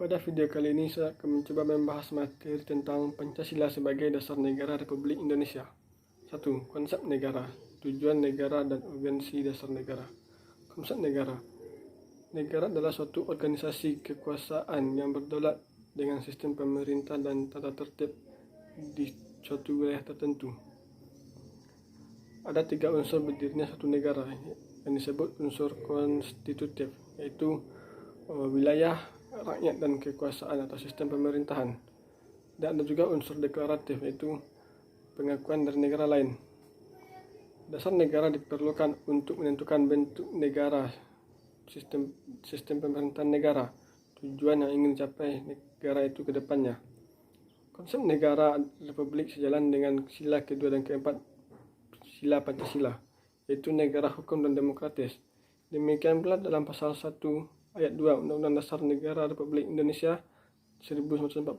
Pada video kali ini saya akan mencoba membahas materi tentang Pancasila sebagai dasar negara Republik Indonesia. 1. Konsep negara, tujuan negara dan urgensi dasar negara. Konsep negara. Negara adalah suatu organisasi kekuasaan yang berdaulat dengan sistem pemerintah dan tata tertib di suatu wilayah tertentu. Ada 3 unsur berdirinya satu negara yang disebut unsur konstitutif, yaitu wilayah, rakyat, dan kekuasaan atau sistem pemerintahan. Dan ada juga unsur deklaratif, yaitu pengakuan dari negara lain. Dasar negara diperlukan untuk menentukan bentuk negara, sistem pemerintahan negara, tujuan yang ingin dicapai negara itu ke depannya. Konsep negara republik sejalan dengan sila kedua dan keempat sila Pancasila, yaitu negara hukum dan demokratis. Demikian pula dalam pasal 1 ayat 2 Undang-Undang Dasar Negara Republik Indonesia 1945.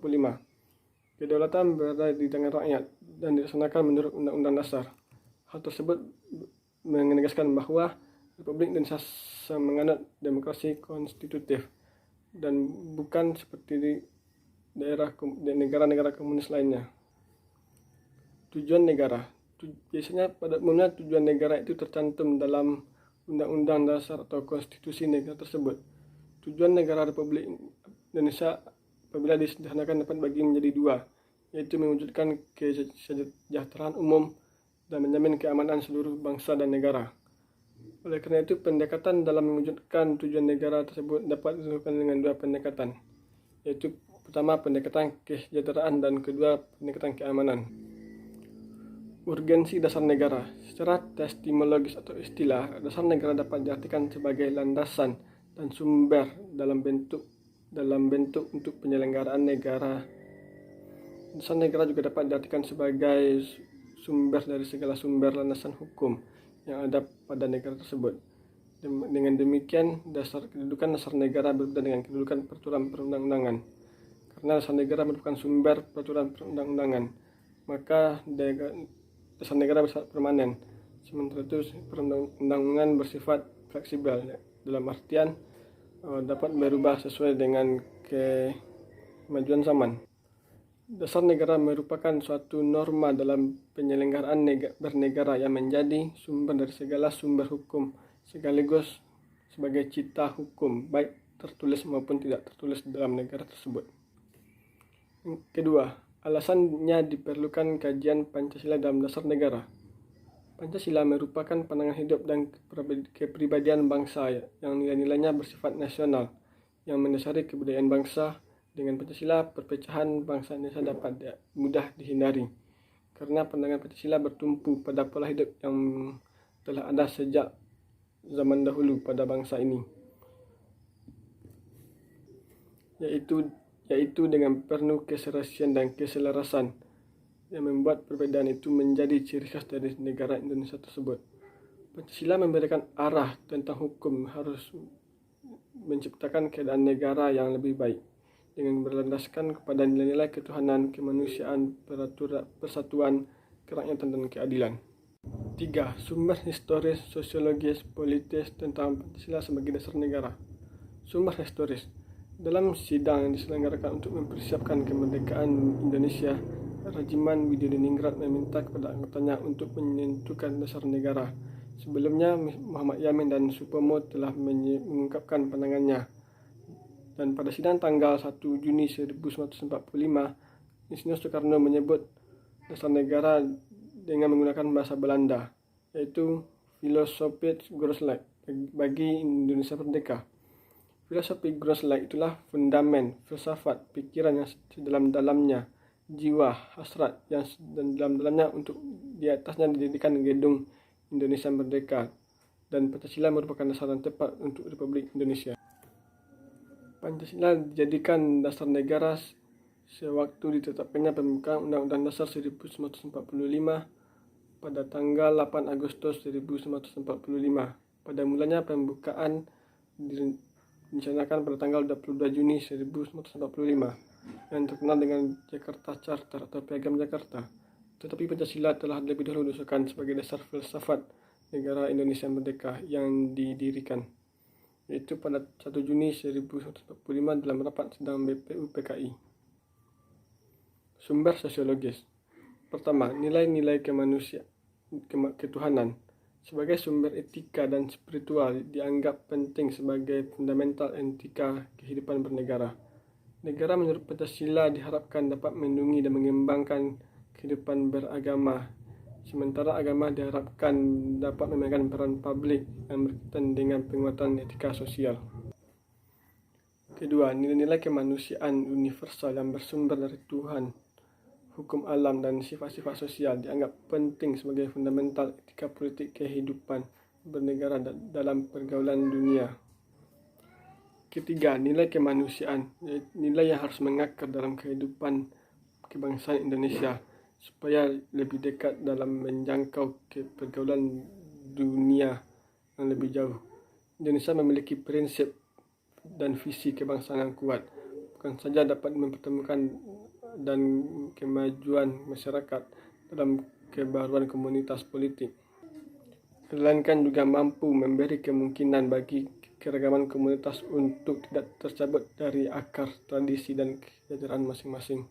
Kedaulatan berada di tangan rakyat dan dilaksanakan menurut Undang-Undang Dasar. Hal tersebut menegaskan bahwa Republik Indonesia menganut demokrasi konstitutif dan bukan seperti di negara-negara komunis lainnya. Tujuan negara. Biasanya pada umumnya tujuan negara itu tercantum dalam Undang-Undang Dasar atau konstitusi negara tersebut. Tujuan negara Republik Indonesia apabila disederhanakan dapat dibagi menjadi 2, yaitu mewujudkan kesejahteraan umum dan menjamin keamanan seluruh bangsa dan negara. Oleh karena itu, pendekatan dalam mewujudkan tujuan negara tersebut dapat dilakukan dengan 2 pendekatan, yaitu pertama pendekatan kesejahteraan dan kedua pendekatan keamanan. Urgensi dasar negara. Secara epistemologis atau istilah, dasar negara dapat diartikan sebagai landasan dan sumber dalam bentuk untuk penyelenggaraan negara. Dasar negara juga dapat diartikan sebagai sumber dari segala sumber landasan hukum yang ada pada negara tersebut. Dengan demikian, kedudukan dasar negara berbeda dengan kedudukan peraturan perundang-undangan. Karena dasar negara merupakan sumber peraturan perundang-undangan, maka dasar negara bersifat permanen. Sementara itu, perundang-undangan bersifat fleksibel, dalam artian dapat berubah sesuai dengan kemajuan zaman. Dasar negara merupakan suatu norma dalam penyelenggaraan bernegara yang menjadi sumber dari segala sumber hukum, sekaligus sebagai cita hukum, baik tertulis maupun tidak tertulis dalam negara tersebut. Kedua, alasannya diperlukan kajian Pancasila dalam dasar negara. Pancasila merupakan pandangan hidup dan kepribadian bangsa yang nilai-nilainya bersifat nasional, yang mendasari kebudayaan bangsa. Dengan Pancasila, perpecahan bangsa Indonesia dapat mudah dihindari, karena pandangan Pancasila bertumpu pada pola hidup yang telah ada sejak zaman dahulu pada bangsa ini, yaitu dengan penuh keserasian dan keselarasan yang membuat perbedaan itu menjadi ciri khas dari negara Indonesia tersebut. Pancasila memberikan arah tentang hukum harus menciptakan keadaan negara yang lebih baik dengan berlandaskan kepada nilai-nilai ketuhanan, kemanusiaan, persatuan, kerakyatan, dan keadilan. 3. Sumber historis, sosiologis, politis tentang Pancasila sebagai dasar negara. Sumber historis. Dalam sidang yang diselenggarakan untuk mempersiapkan kemerdekaan Indonesia, Rajiman Widodiningrat meminta kepada anggotanya untuk menentukan dasar negara. Sebelumnya, Muhammad Yamin dan Supomo telah mengungkapkan pandangannya. Dan pada sidang tanggal 1 Juni 1945, Insinyur Soekarno menyebut dasar negara dengan menggunakan bahasa Belanda, yaitu Filosofie Grondslag bagi Indonesia Merdeka. Filosofi Grondslag itulah fundamen, filsafat, pikiran yang sedalam-dalamnya, jiwa, hasrat yang dalam-dalamnya untuk di atasnya didirikan gedung Indonesia Merdeka, dan Pancasila merupakan dasar yang tepat untuk Republik Indonesia. Pancasila dijadikan dasar negara sewaktu ditetapkannya pembukaan Undang-Undang Dasar 1945 pada tanggal 8 Agustus 1945. Pada mulanya pembukaan direncanakan pada tanggal 22 Juni 1945 yang terkenal dengan Jakarta Charter atau Piagam Jakarta. Tetapi Pancasila telah lebih dahulu diusulkan sebagai dasar filsafat negara Indonesia Merdeka yang didirikan. yaitu pada 1 Juni 1945 dalam rapat sidang BPU PKI. Sumber sosiologis. Pertama, nilai-nilai ketuhanan. Sebagai sumber etika dan spiritual dianggap penting sebagai fundamental etika kehidupan bernegara. Negara menurut Pancasila diharapkan dapat melindungi dan mengembangkan kehidupan beragama, sementara agama diharapkan dapat memainkan peran publik yang berkaitan dengan penguatan etika sosial. Kedua, nilai-nilai kemanusiaan universal yang bersumber dari Tuhan, hukum alam dan sifat-sifat sosial dianggap penting sebagai fundamental etika politik kehidupan bernegara dalam pergaulan dunia. Ketiga, nilai kemanusiaan, nilai yang harus mengakar dalam kehidupan kebangsaan Indonesia supaya lebih dekat dalam menjangkau ke pergaulan dunia yang lebih jauh. Indonesia memiliki prinsip dan visi kebangsaan yang kuat, bukan saja dapat mempertemukan dan kemajuan masyarakat dalam kebaruan komunitas politik, melainkan juga mampu memberi kemungkinan bagi keragaman komunitas untuk tidak tercabut dari akar tradisi dan kejajaran masing-masing.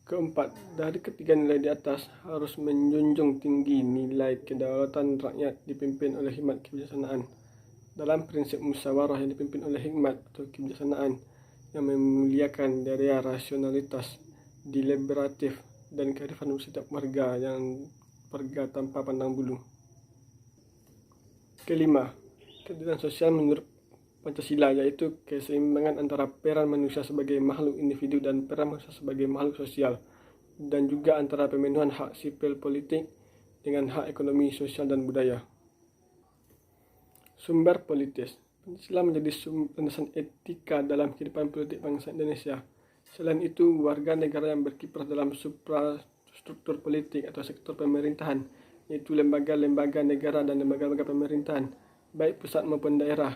Keempat, dari ketiga nilai di atas harus menjunjung tinggi nilai kedaulatan rakyat dipimpin oleh hikmat kebijaksanaan. Dalam prinsip musyawarah yang dipimpin oleh hikmat atau kebijaksanaan yang memuliakan daya rasionalitas, deliberatif, dan kearifan setiap warga tanpa pandang bulu. Kelima, keadilan sosial menurut Pancasila yaitu keseimbangan antara peran manusia sebagai makhluk individu dan peran manusia sebagai makhluk sosial, dan juga antara pemenuhan hak sipil politik dengan hak ekonomi, sosial, dan budaya. Sumber politis. Pancasila menjadi landasan etika dalam kehidupan politik bangsa Indonesia. Selain itu, warga negara yang berkiprah dalam suprastruktur politik atau sektor pemerintahan, yaitu lembaga-lembaga negara dan lembaga-lembaga pemerintahan, baik pusat maupun daerah.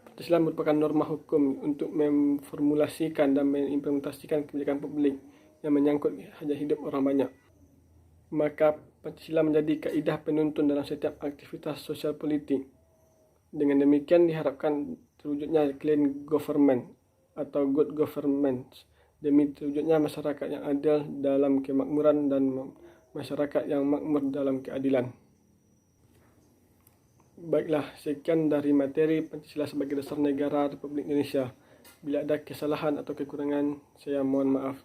Pancasila merupakan norma hukum untuk memformulasikan dan mengimplementasikan kebijakan publik yang menyangkut hajat hidup orang banyak. Maka Pancasila menjadi kaidah penuntun dalam setiap aktivitas sosial politik. Dengan demikian diharapkan terwujudnya clean government atau good government demi terwujudnya masyarakat yang adil dalam kemakmuran dan masyarakat yang makmur dalam keadilan. Baiklah, sekian dari materi Pancasila sebagai dasar negara Republik Indonesia. Bila ada kesalahan atau kekurangan, saya mohon maaf.